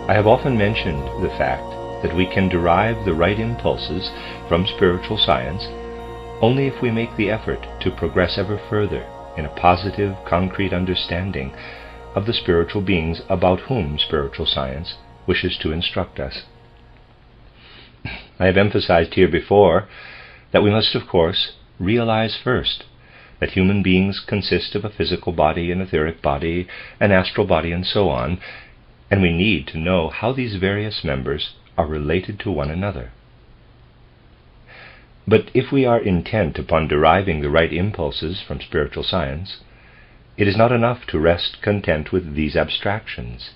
I have often mentioned the fact that we can derive the right impulses from spiritual science only if we make the effort to progress ever further in a positive, concrete understanding of the spiritual beings about whom spiritual science wishes to instruct us. I have emphasized here before that we must, of course, realize first that human beings consist of a physical body, an etheric body, an astral body, and so on, and we need to know how these various members are related to one another. But if we are intent upon deriving the right impulses from spiritual science, it is not enough to rest content with these abstractions.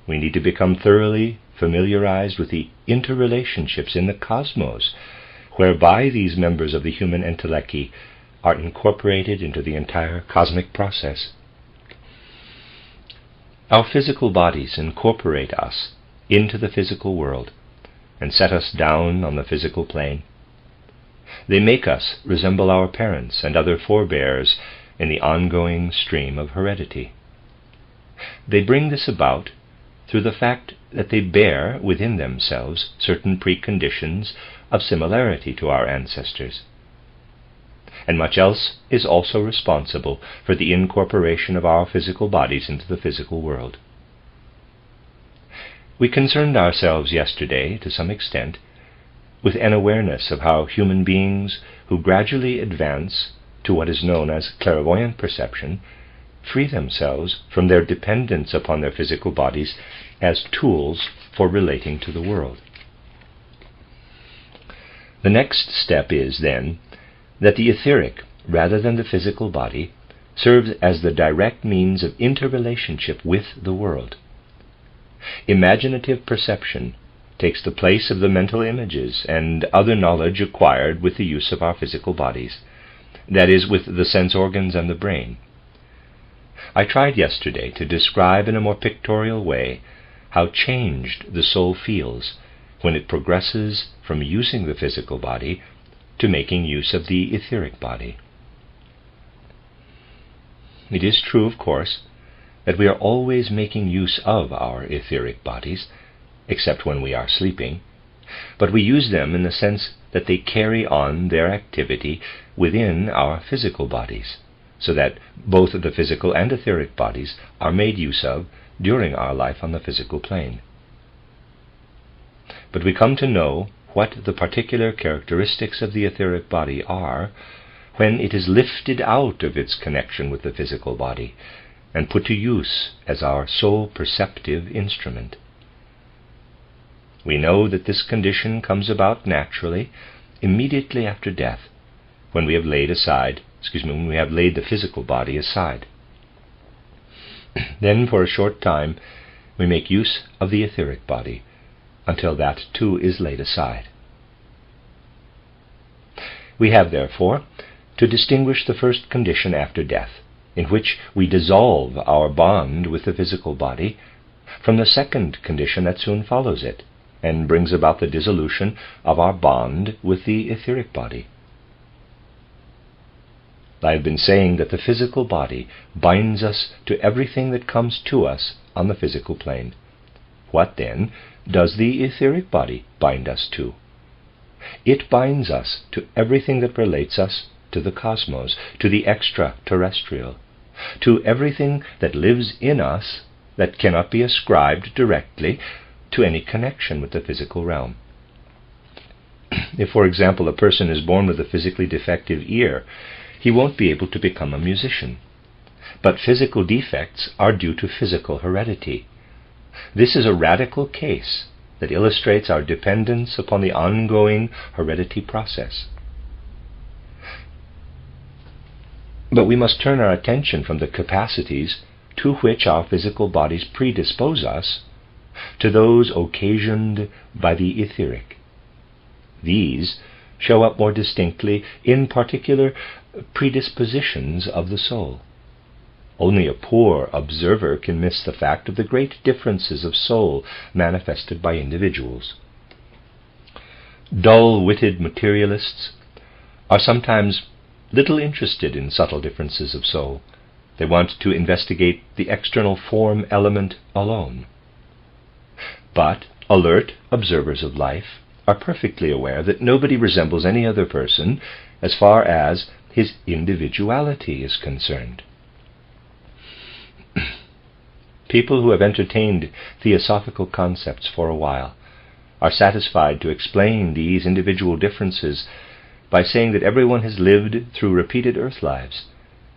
We need to become thoroughly familiarized with the interrelationships in the cosmos, whereby these members of the human entelechy are incorporated into the entire cosmic process. Our physical bodies incorporate us into the physical world and set us down on the physical plane. They make us resemble our parents and other forebears in the ongoing stream of heredity. They bring this about through the fact that they bear within themselves certain preconditions of similarity to our ancestors. And much else is also responsible for the incorporation of our physical bodies into the physical world. We concerned ourselves yesterday, to some extent, with an awareness of how human beings who gradually advance to what is known as clairvoyant perception free themselves from their dependence upon their physical bodies as tools for relating to the world. The next step is, then, that the etheric, rather than the physical body, serves as the direct means of interrelationship with the world. Imaginative perception takes the place of the mental images and other knowledge acquired with the use of our physical bodies, that is, with the sense organs and the brain. I tried yesterday to describe in a more pictorial way how changed the soul feels when it progresses from using the physical body to making use of the etheric body. It is true, of course, that we are always making use of our etheric bodies, except when we are sleeping, but we use them in the sense that they carry on their activity within our physical bodies, so that both the physical and etheric bodies are made use of during our life on the physical plane. But we come to know what the particular characteristics of the etheric body are when it is lifted out of its connection with the physical body and put to use as our sole perceptive instrument. We know that this condition comes about naturally immediately after death, when we have laid the physical body aside. Then for a short time we make use of the etheric body, until that too is laid aside. We have, therefore, to distinguish the first condition after death, in which we dissolve our bond with the physical body, from the second condition that soon follows it, and brings about the dissolution of our bond with the etheric body. I have been saying that the physical body binds us to everything that comes to us on the physical plane. What, then, does the etheric body bind us to? It binds us to everything that relates us to the cosmos, to the extraterrestrial, to everything that lives in us that cannot be ascribed directly to any connection with the physical realm. If, for example, a person is born with a physically defective ear, he won't be able to become a musician. But physical defects are due to physical heredity. This is a radical case that illustrates our dependence upon the ongoing heredity process. But we must turn our attention from the capacities to which our physical bodies predispose us to those occasioned by the etheric. These show up more distinctly in particular predispositions of the soul. Only a poor observer can miss the fact of the great differences of soul manifested by individuals. Dull-witted materialists are sometimes little interested in subtle differences of soul. They want to investigate the external form element alone. But alert observers of life are perfectly aware that nobody resembles any other person as far as his individuality is concerned. People who have entertained theosophical concepts for a while are satisfied to explain these individual differences by saying that everyone has lived through repeated earth lives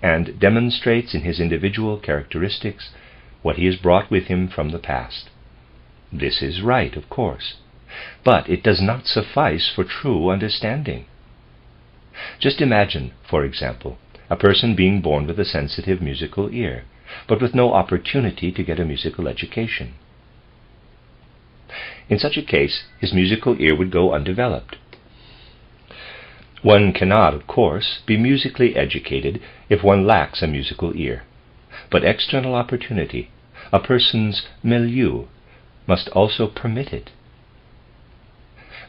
and demonstrates in his individual characteristics what he has brought with him from the past. This is right, of course, but it does not suffice for true understanding. Just imagine, for example, a person being born with a sensitive musical ear, but with no opportunity to get a musical education. In such a case, his musical ear would go undeveloped. One cannot, of course, be musically educated if one lacks a musical ear, but external opportunity, a person's milieu, must also permit it.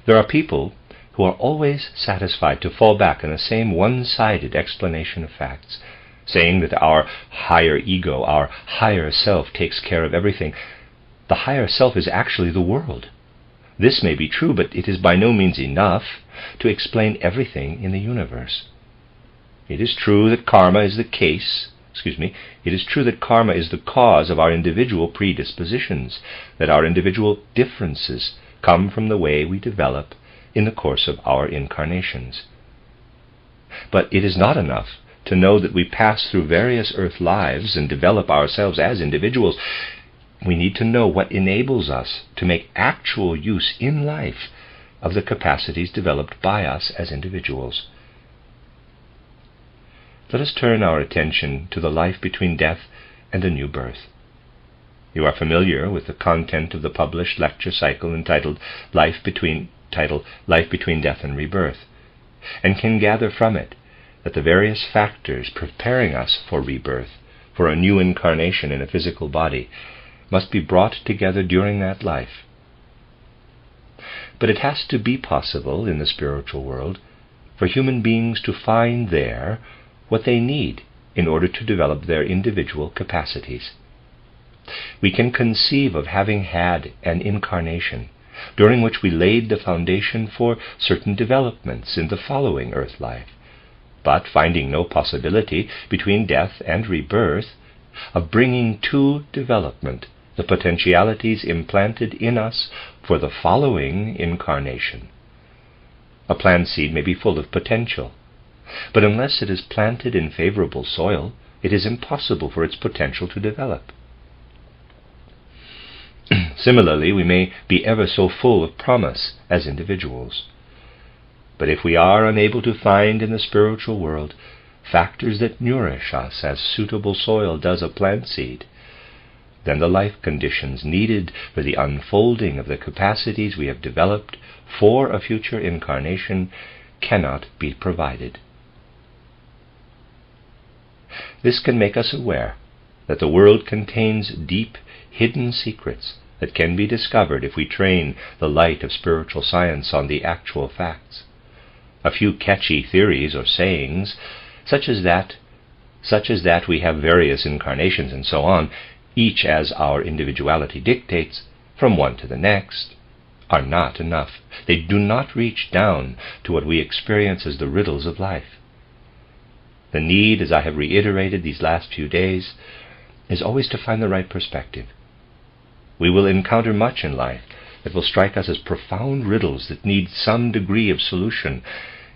There are people who are always satisfied to fall back on the same one-sided explanation of facts, saying that our higher ego, our higher self, takes care of everything. The higher self is actually the world. This may be true, but it is by no means enough to explain everything in the universe. It is true that karma is the cause of our individual predispositions, that our individual differences come from the way we develop in the course of our incarnations. But it is not enough to know that we pass through various earth lives and develop ourselves as individuals. We need to know what enables us to make actual use in life of the capacities developed by us as individuals. Let us turn our attention to the life between death and a new birth. You are familiar with the content of the published lecture cycle entitled Life Between Death and Rebirth, and can gather from it that the various factors preparing us for rebirth, for a new incarnation in a physical body, must be brought together during that life. But it has to be possible in the spiritual world for human beings to find there what they need in order to develop their individual capacities. We can conceive of having had an incarnation during which we laid the foundation for certain developments in the following earth life, but finding no possibility between death and rebirth of bringing to development the potentialities implanted in us for the following incarnation. A plant seed may be full of potential, but unless it is planted in favorable soil, it is impossible for its potential to develop. Similarly, we may be ever so full of promise as individuals, but if we are unable to find in the spiritual world factors that nourish us as suitable soil does a plant seed, then the life conditions needed for the unfolding of the capacities we have developed for a future incarnation cannot be provided. This can make us aware that the world contains deep, hidden secrets that can be discovered if we train the light of spiritual science on the actual facts. A few catchy theories or sayings, such as that we have various incarnations and so on, each as our individuality dictates, from one to the next, are not enough. They do not reach down to what we experience as the riddles of life. The need, as I have reiterated these last few days, is always to find the right perspective. We will encounter much in life that will strike us as profound riddles that need some degree of solution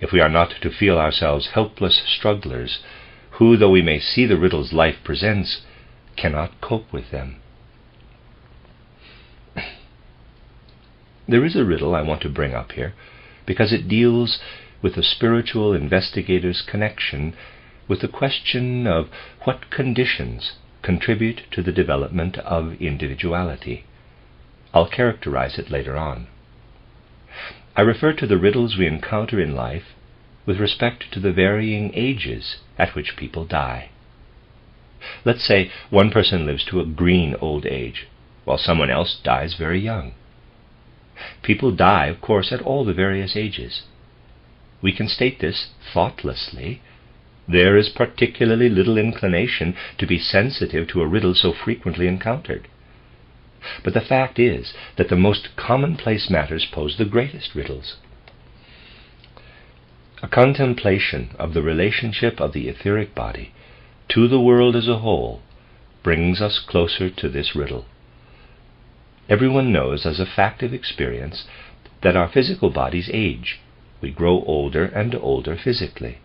if we are not to feel ourselves helpless strugglers who, though we may see the riddles life presents, cannot cope with them. There is a riddle I want to bring up here because it deals with the spiritual investigator's connection with the question of what conditions contribute to the development of individuality. I'll characterize it later on. I refer to the riddles we encounter in life with respect to the varying ages at which people die. Let's say one person lives to a green old age, while someone else dies very young. People die, of course, at all the various ages. We can state this thoughtlessly. There is particularly little inclination to be sensitive to a riddle so frequently encountered. But the fact is that the most commonplace matters pose the greatest riddles. A contemplation of the relationship of the etheric body to the world as a whole brings us closer to this riddle. Everyone knows as a fact of experience that our physical bodies age. We grow older and older physically.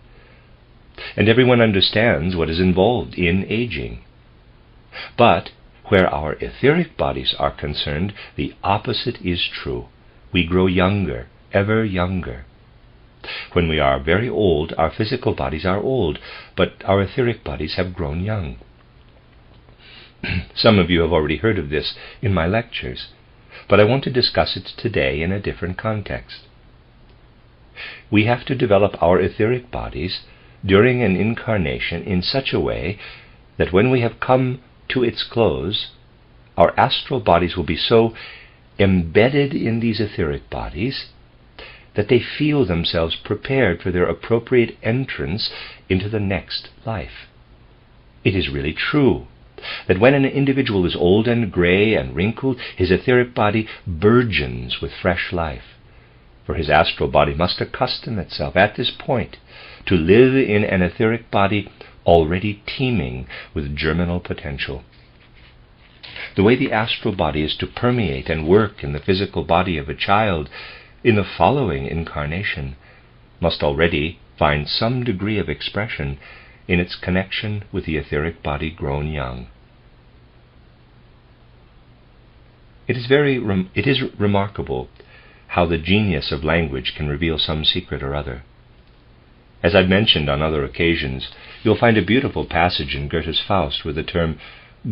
And everyone understands what is involved in aging. But where our etheric bodies are concerned, the opposite is true. We grow younger, ever younger. When we are very old, our physical bodies are old, but our etheric bodies have grown young. Some of you have already heard of this in my lectures, but I want to discuss it today in a different context. We have to develop our etheric bodies during an incarnation in such a way that when we have come to its close, our astral bodies will be so embedded in these etheric bodies that they feel themselves prepared for their appropriate entrance into the next life. It is really true that when an individual is old and gray and wrinkled, his etheric body burgeons with fresh life, for his astral body must accustom itself at this point to live in an etheric body already teeming with germinal potential. The way the astral body is to permeate and work in the physical body of a child in the following incarnation must already find some degree of expression in its connection with the etheric body grown young. It is remarkable how the genius of language can reveal some secret or other. As I've mentioned on other occasions, you'll find a beautiful passage in Goethe's Faust where the term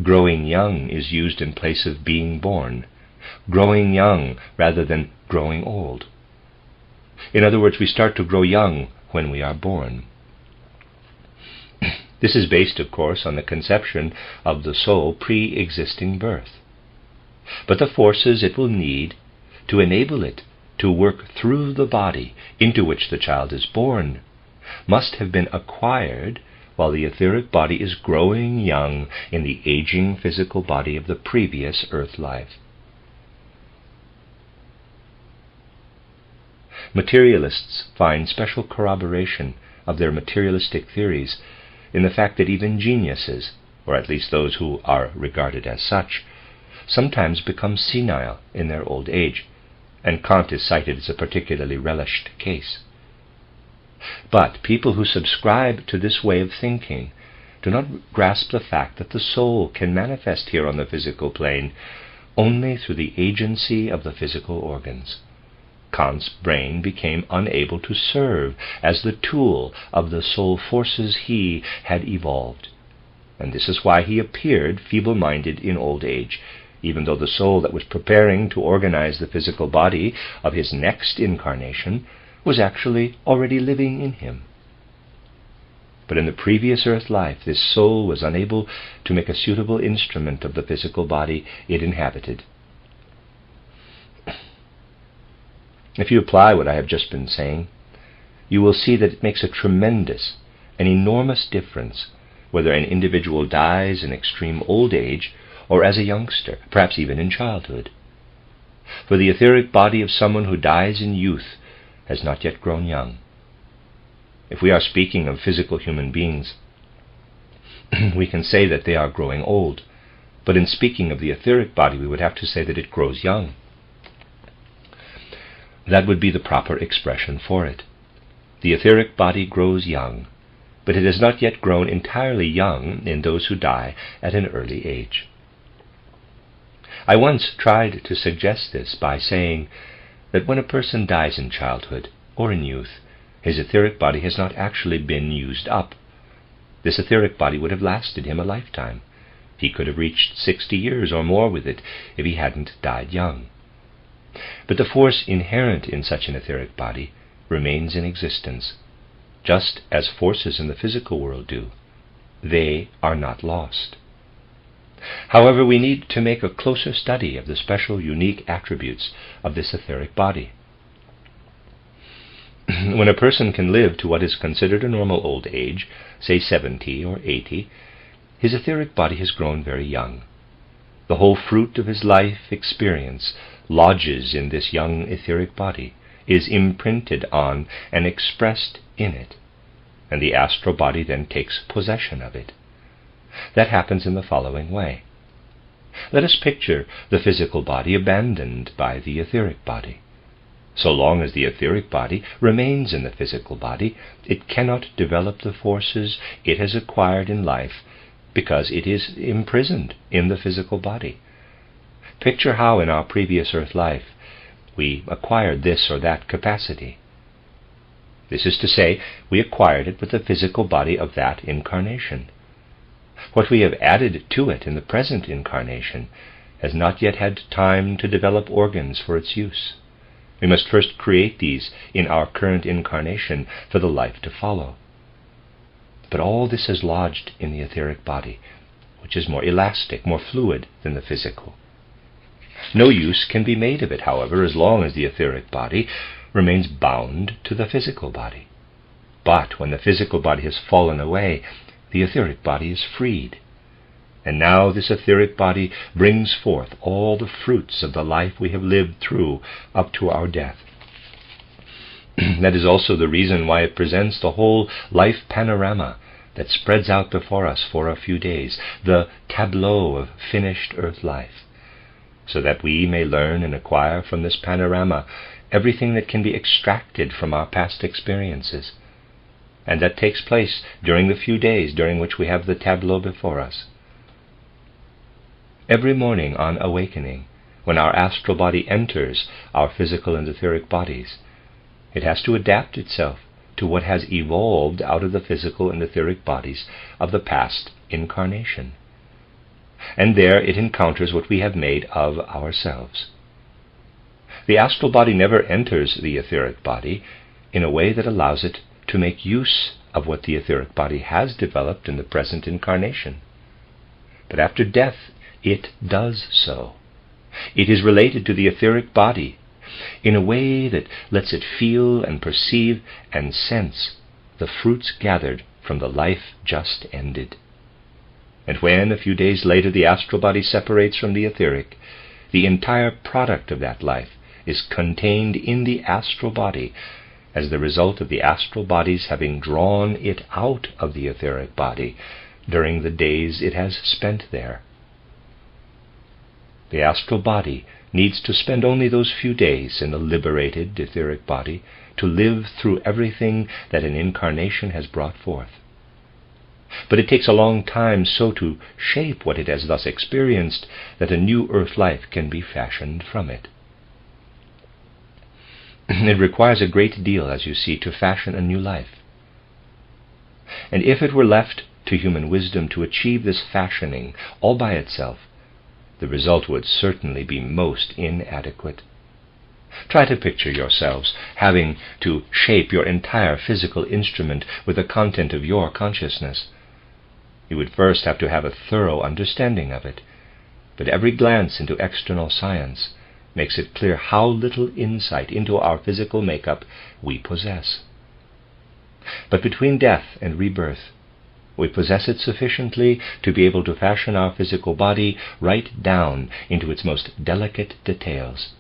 growing young is used in place of being born, growing young rather than growing old. In other words, we start to grow young when we are born. This is based, of course, on the conception of the soul pre-existing birth. But the forces it will need to enable it to work through the body into which the child is born must have been acquired while the etheric body is growing young in the aging physical body of the previous earth life. Materialists find special corroboration of their materialistic theories in the fact that even geniuses, or at least those who are regarded as such, sometimes become senile in their old age, and Kant is cited as a particularly relished case. But people who subscribe to this way of thinking do not grasp the fact that the soul can manifest here on the physical plane only through the agency of the physical organs. Kant's brain became unable to serve as the tool of the soul forces he had evolved, and this is why he appeared feeble-minded in old age, even though the soul that was preparing to organize the physical body of his next incarnation was actually already living in him. But in the previous earth life, this soul was unable to make a suitable instrument of the physical body it inhabited. If you apply what I have just been saying, you will see that it makes a tremendous, an enormous difference whether an individual dies in extreme old age or as a youngster, perhaps even in childhood. For the etheric body of someone who dies in youth has not yet grown young. If we are speaking of physical human beings, we can say that they are growing old, but in speaking of the etheric body, we would have to say that it grows young. That would be the proper expression for it. The etheric body grows young, but it has not yet grown entirely young in those who die at an early age. I once tried to suggest this by saying that when a person dies in childhood or in youth, his etheric body has not actually been used up. This etheric body would have lasted him a lifetime. He could have reached 60 years or more with it if he hadn't died young. But the force inherent in such an etheric body remains in existence, just as forces in the physical world do. They are not lost. However, we need to make a closer study of the special, unique attributes of this etheric body. When a person can live to what is considered a normal old age, say 70 or 80, his etheric body has grown very young. The whole fruit of his life experience lodges in this young etheric body, is imprinted on and expressed in it, and the astral body then takes possession of it. That happens in the following way. Let us picture the physical body abandoned by the etheric body. So long as the etheric body remains in the physical body, it cannot develop the forces it has acquired in life because it is imprisoned in the physical body. Picture how in our previous earth life we acquired this or that capacity. This is to say, we acquired it with the physical body of that incarnation. What we have added to it in the present incarnation has not yet had time to develop organs for its use. We must first create these in our current incarnation for the life to follow. But all this is lodged in the etheric body, which is more elastic, more fluid than the physical. No use can be made of it, however, as long as the etheric body remains bound to the physical body. But when the physical body has fallen away, the etheric body is freed. And now this etheric body brings forth all the fruits of the life we have lived through up to our death. That is also the reason why it presents the whole life panorama that spreads out before us for a few days, the tableau of finished earth life, so that we may learn and acquire from this panorama everything that can be extracted from our past experiences. And that takes place during the few days during which we have the tableau before us. Every morning on awakening, when our astral body enters our physical and etheric bodies, it has to adapt itself to what has evolved out of the physical and etheric bodies of the past incarnation. And there it encounters what we have made of ourselves. The astral body never enters the etheric body in a way that allows it to make use of what the etheric body has developed in the present incarnation. But after death, it does so. It is related to the etheric body in a way that lets it feel and perceive and sense the fruits gathered from the life just ended. And when, a few days later, the astral body separates from the etheric, the entire product of that life is contained in the astral body as the result of the astral body's having drawn it out of the etheric body during the days it has spent there. The astral body needs to spend only those few days in the liberated etheric body to live through everything that an incarnation has brought forth. But it takes a long time so to shape what it has thus experienced that a new earth life can be fashioned from it. It requires a great deal, as you see, to fashion a new life. And if it were left to human wisdom to achieve this fashioning all by itself, the result would certainly be most inadequate. Try to picture yourselves having to shape your entire physical instrument with the content of your consciousness. You would first have to have a thorough understanding of it, but every glance into external science makes it clear how little insight into our physical makeup we possess. But between death and rebirth, we possess it sufficiently to be able to fashion our physical body right down into its most delicate details,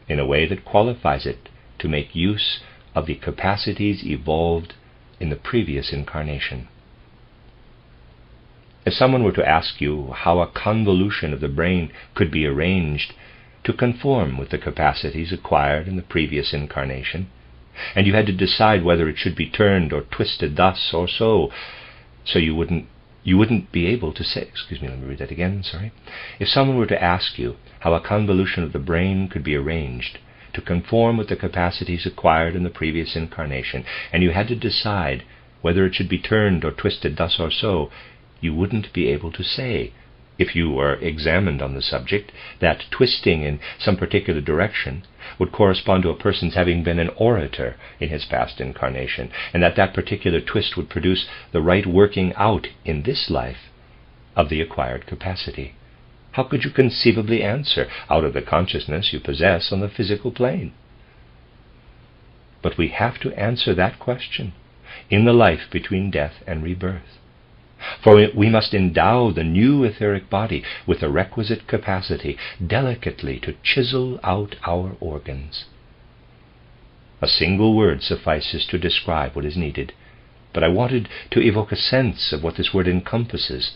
in a way that qualifies it to make use of the capacities evolved in the previous incarnation. If someone were to ask you how a convolution of the brain could be arranged to conform with the capacities acquired in the previous incarnation, and you had to decide whether it should be turned or twisted thus or so you wouldn't be able to say, let me read that again, sorry. If someone were to ask you how a convolution of the brain could be arranged to conform with the capacities acquired in the previous incarnation, and you had to decide whether it should be turned or twisted thus or so, you wouldn't be able to say, if you were examined on the subject, that twisting in some particular direction would correspond to a person's having been an orator in his past incarnation, and that particular twist would produce the right working out in this life of the acquired capacity. How could you conceivably answer out of the consciousness you possess on the physical plane? But we have to answer that question in the life between death and rebirth. For we must endow the new etheric body with the requisite capacity delicately to chisel out our organs. A single word suffices to describe what is needed, but I wanted to evoke a sense of what this word encompasses.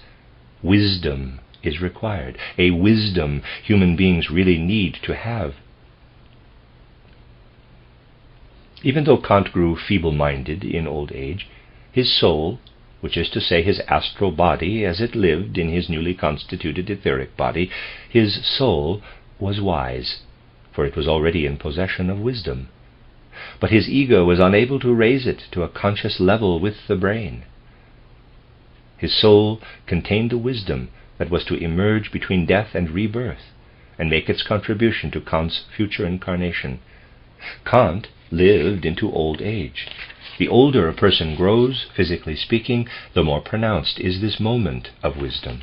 Wisdom is required, a wisdom human beings really need to have. Even though Kant grew feeble-minded in old age, his soul, which is to say his astral body as it lived in his newly constituted etheric body, his soul was wise, for it was already in possession of wisdom. But his ego was unable to raise it to a conscious level with the brain. His soul contained the wisdom that was to emerge between death and rebirth and make its contribution to Kant's future incarnation. Kant lived into old age. The older a person grows, physically speaking, the more pronounced is this moment of wisdom.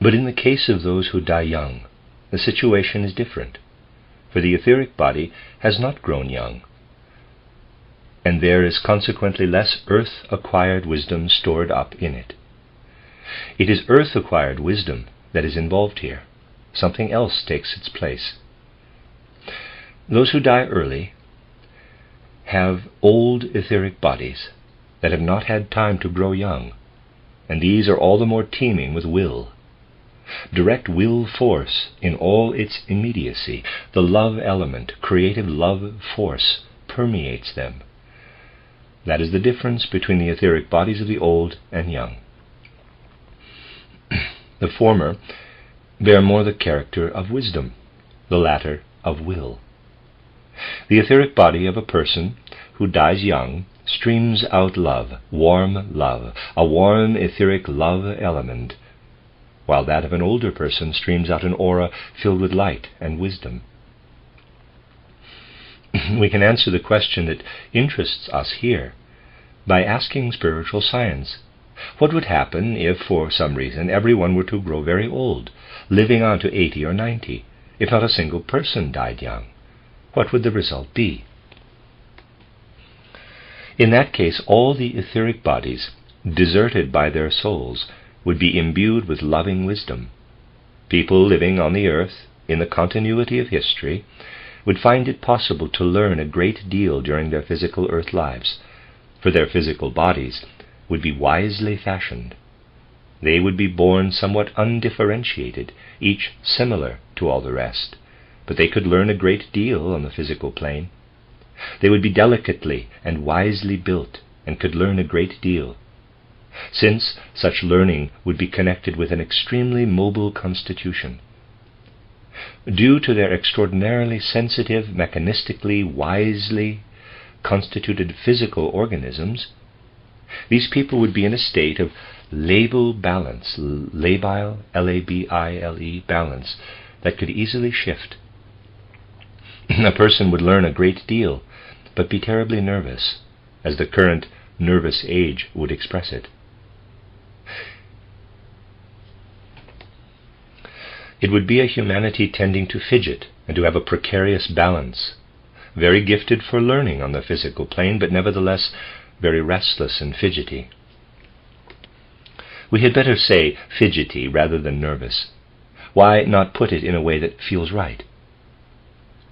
But in the case of those who die young, the situation is different, for the etheric body has not grown young, and there is consequently less earth-acquired wisdom stored up in it. It is earth-acquired wisdom that is involved here. Something else takes its place. Those who die early have old etheric bodies that have not had time to grow young, and these are all the more teeming with will. Direct will force in all its immediacy, the love element, creative love force, permeates them. That is the difference between the etheric bodies of the old and young. The former bear more the character of wisdom, the latter of will. The etheric body of a person who dies young streams out love, a warm etheric love element, while that of an older person streams out an aura filled with light and wisdom. We can answer the question that interests us here by asking spiritual science. What would happen if, for some reason, everyone were to grow very old, living on to 80 or 90, if not a single person died young? What would the result be? In that case, all the etheric bodies, deserted by their souls, would be imbued with loving wisdom. People living on the earth, in the continuity of history, would find it possible to learn a great deal during their physical earth lives, for their physical bodies would be wisely fashioned. They would be born somewhat undifferentiated, each similar to all the rest, but they could learn a great deal on the physical plane. They would be delicately and wisely built, and could learn a great deal, since such learning would be connected with an extremely mobile constitution. Due to their extraordinarily sensitive, mechanistically, wisely constituted physical organisms, these people would be in a state of labile balance, labile, L-A-B-I-L-E, balance, that could easily shift. A person would learn a great deal, but be terribly nervous, as the current nervous age would express it. It would be a humanity tending to fidget and to have a precarious balance, very gifted for learning on the physical plane, but nevertheless very restless and fidgety. We had better say fidgety rather than nervous. Why not put it in a way that feels right?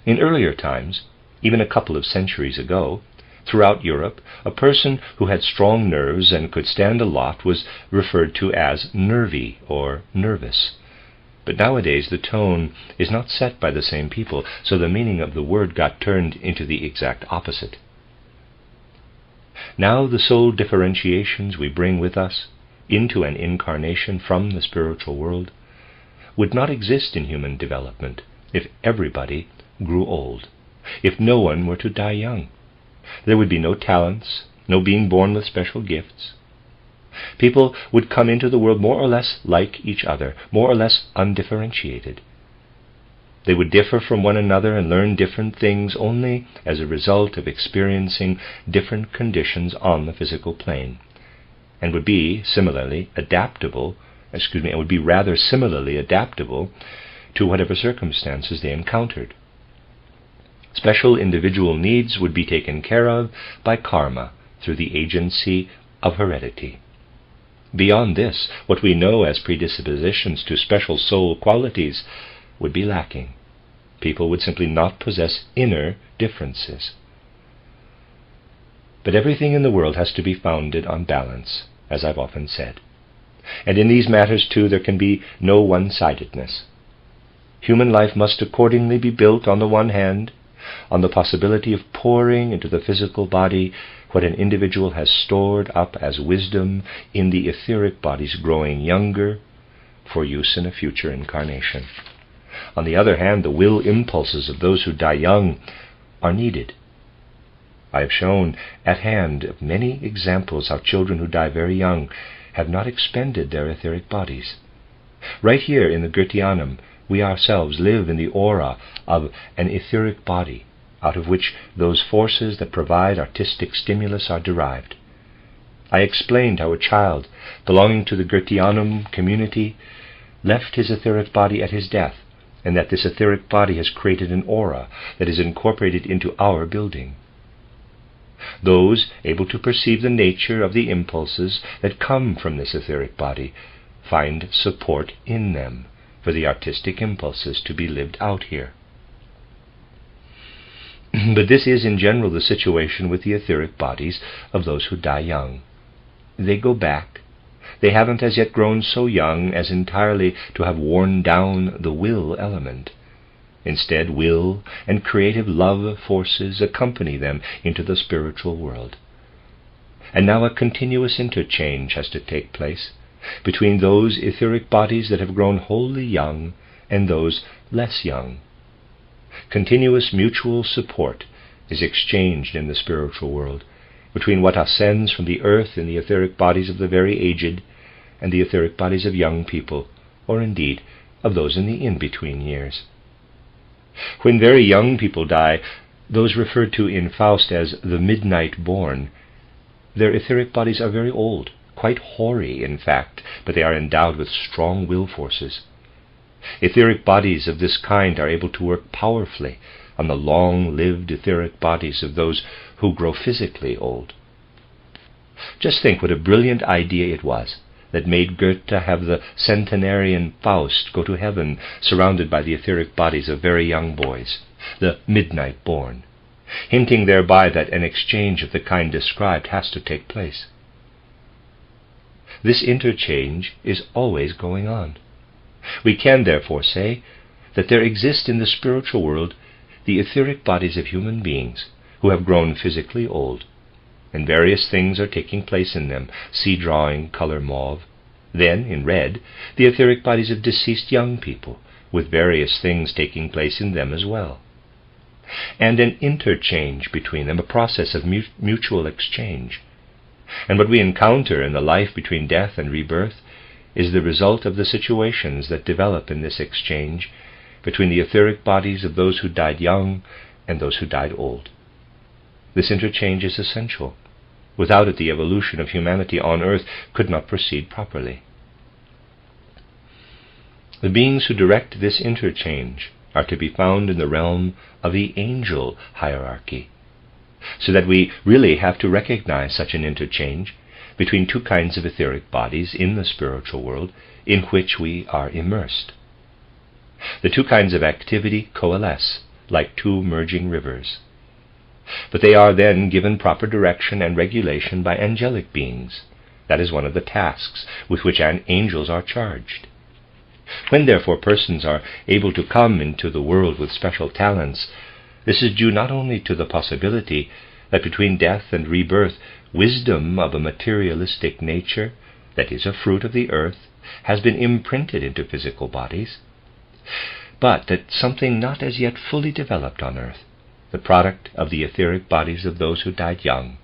In earlier times, even a couple of centuries ago, throughout Europe, a person who had strong nerves and could stand a lot was referred to as nervy or nervous. But nowadays the tone is not set by the same people, so the meaning of the word got turned into the exact opposite. Now the soul differentiations we bring with us into an incarnation from the spiritual world would not exist in human development if everybody grew old, if no one were to die young. There would be no talents, no being born with special gifts. People would come into the world more or less like each other, more or less undifferentiated. They would differ from one another and learn different things only as a result of experiencing different conditions on the physical plane, and would be rather similarly adaptable to whatever circumstances they encountered. Special individual needs would be taken care of by karma through the agency of heredity. Beyond this, what we know as predispositions to special soul qualities would be lacking. People would simply not possess inner differences. But everything in the world has to be founded on balance, as I've often said. And in these matters, too, there can be no one-sidedness. Human life must accordingly be built, on the one hand, on the possibility of pouring into the physical body what an individual has stored up as wisdom in the etheric bodies growing younger for use in a future incarnation. On the other hand, the will impulses of those who die young are needed. I have shown at hand many examples how children who die very young have not expended their etheric bodies. Right here in the Goetheanum, we ourselves live in the aura of an etheric body, out of which those forces that provide artistic stimulus are derived. I explained how a child belonging to the Goetheanum community left his etheric body at his death, and that this etheric body has created an aura that is incorporated into our building. Those able to perceive the nature of the impulses that come from this etheric body find support in them for the artistic impulses to be lived out here. But this is in general the situation with the etheric bodies of those who die young. They go back. They haven't as yet grown so young as entirely to have worn down the will element. Instead, will and creative love forces accompany them into the spiritual world. And now a continuous interchange has to take place between those etheric bodies that have grown wholly young and those less young. Continuous mutual support is exchanged in the spiritual world between what ascends from the earth in the etheric bodies of the very aged and the etheric bodies of young people, or indeed of those in the in-between years. When very young people die, those referred to in Faust as the midnight born, their etheric bodies are very old, quite hoary in fact, but they are endowed with strong will forces. Etheric bodies of this kind are able to work powerfully on the long-lived etheric bodies of those who grow physically old. Just think what a brilliant idea it was that made Goethe have the centenarian Faust go to heaven surrounded by the etheric bodies of very young boys, the midnight born, hinting thereby that an exchange of the kind described has to take place. This interchange is always going on. We can therefore say that there exist in the spiritual world the etheric bodies of human beings who have grown physically old, and various things are taking place in them, see drawing, color mauve. Then, in red, the etheric bodies of deceased young people, with various things taking place in them as well. And an interchange between them, a process of mutual exchange. And what we encounter in the life between death and rebirth is the result of the situations that develop in this exchange between the etheric bodies of those who died young and those who died old. This interchange is essential. Without it, the evolution of humanity on earth could not proceed properly. The beings who direct this interchange are to be found in the realm of the angel hierarchy, so that we really have to recognize such an interchange between two kinds of etheric bodies in the spiritual world in which we are immersed. The two kinds of activity coalesce like two merging rivers, but they are then given proper direction and regulation by angelic beings. That is one of the tasks with which angels are charged. When therefore persons are able to come into the world with special talents, this is due not only to the possibility that between death and rebirth wisdom of a materialistic nature, that is a fruit of the earth, has been imprinted into physical bodies, but that something not as yet fully developed on earth, the product of the etheric bodies of those who died young,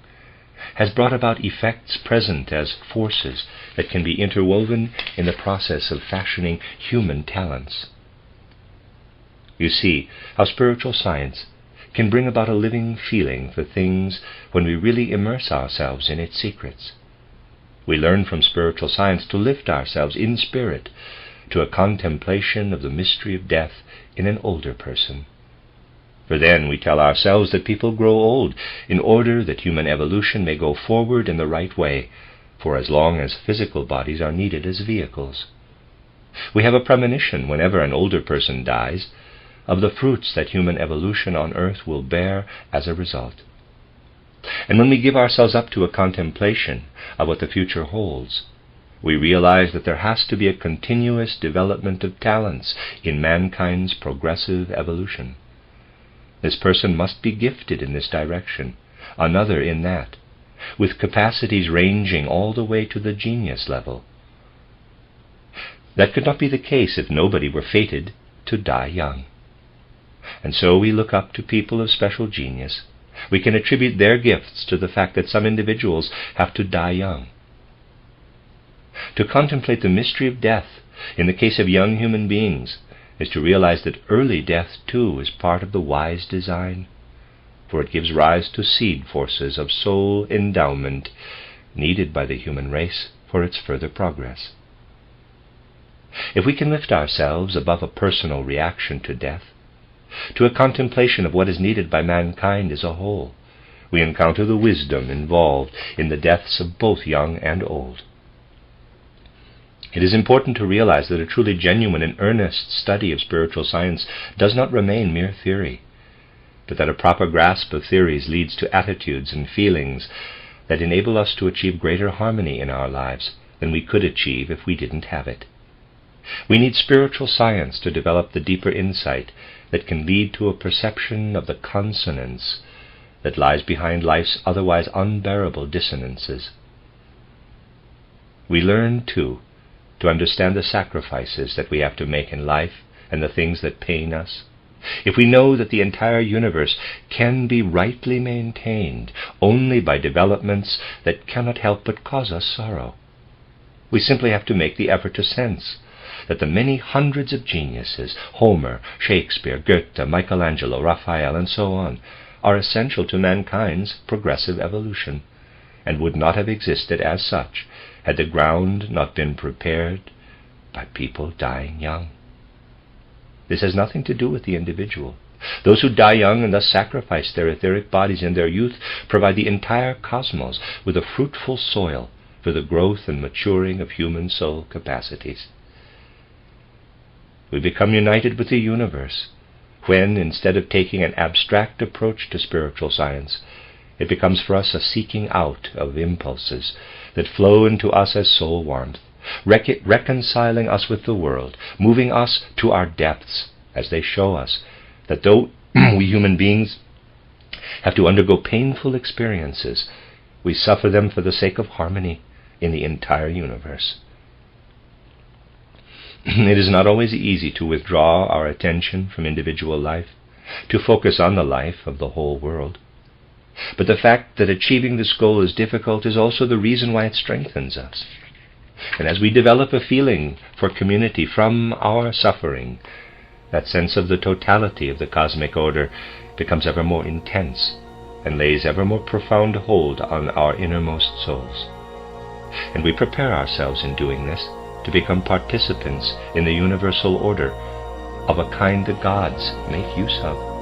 has brought about effects present as forces that can be interwoven in the process of fashioning human talents. You see how spiritual science can bring about a living feeling for things when we really immerse ourselves in its secrets. We learn from spiritual science to lift ourselves in spirit to a contemplation of the mystery of death in an older person. For then we tell ourselves that people grow old in order that human evolution may go forward in the right way, for as long as physical bodies are needed as vehicles. We have a premonition whenever an older person dies of the fruits that human evolution on earth will bear as a result. And when we give ourselves up to a contemplation of what the future holds, we realize that there has to be a continuous development of talents in mankind's progressive evolution. This person must be gifted in this direction, another in that, with capacities ranging all the way to the genius level. That could not be the case if nobody were fated to die young. And so we look up to people of special genius. We can attribute their gifts to the fact that some individuals have to die young. To contemplate the mystery of death in the case of young human beings is to realize that early death too is part of the wise design, for it gives rise to seed forces of soul endowment needed by the human race for its further progress. If we can lift ourselves above a personal reaction to death, to a contemplation of what is needed by mankind as a whole, we encounter the wisdom involved in the deaths of both young and old. It is important to realize that a truly genuine and earnest study of spiritual science does not remain mere theory, but that a proper grasp of theories leads to attitudes and feelings that enable us to achieve greater harmony in our lives than we could achieve if we didn't have it. We need spiritual science to develop the deeper insight that can lead to a perception of the consonance that lies behind life's otherwise unbearable dissonances. We learn, too, to understand the sacrifices that we have to make in life and the things that pain us. If we know that the entire universe can be rightly maintained only by developments that cannot help but cause us sorrow, we simply have to make the effort to sense that the many hundreds of geniuses, Homer, Shakespeare, Goethe, Michelangelo, Raphael, and so on, are essential to mankind's progressive evolution, and would not have existed as such had the ground not been prepared by people dying young. This has nothing to do with the individual. Those who die young and thus sacrifice their etheric bodies in their youth provide the entire cosmos with a fruitful soil for the growth and maturing of human soul capacities. We become united with the universe when, instead of taking an abstract approach to spiritual science, it becomes for us a seeking out of impulses that flow into us as soul warmth, reconciling us with the world, moving us to our depths as they show us that though we human beings have to undergo painful experiences, we suffer them for the sake of harmony in the entire universe. It is not always easy to withdraw our attention from individual life, to focus on the life of the whole world. But the fact that achieving this goal is difficult is also the reason why it strengthens us. And as we develop a feeling for community from our suffering, that sense of the totality of the cosmic order becomes ever more intense and lays ever more profound hold on our innermost souls. And we prepare ourselves in doing this to become participants in the universal order of a kind the gods make use of.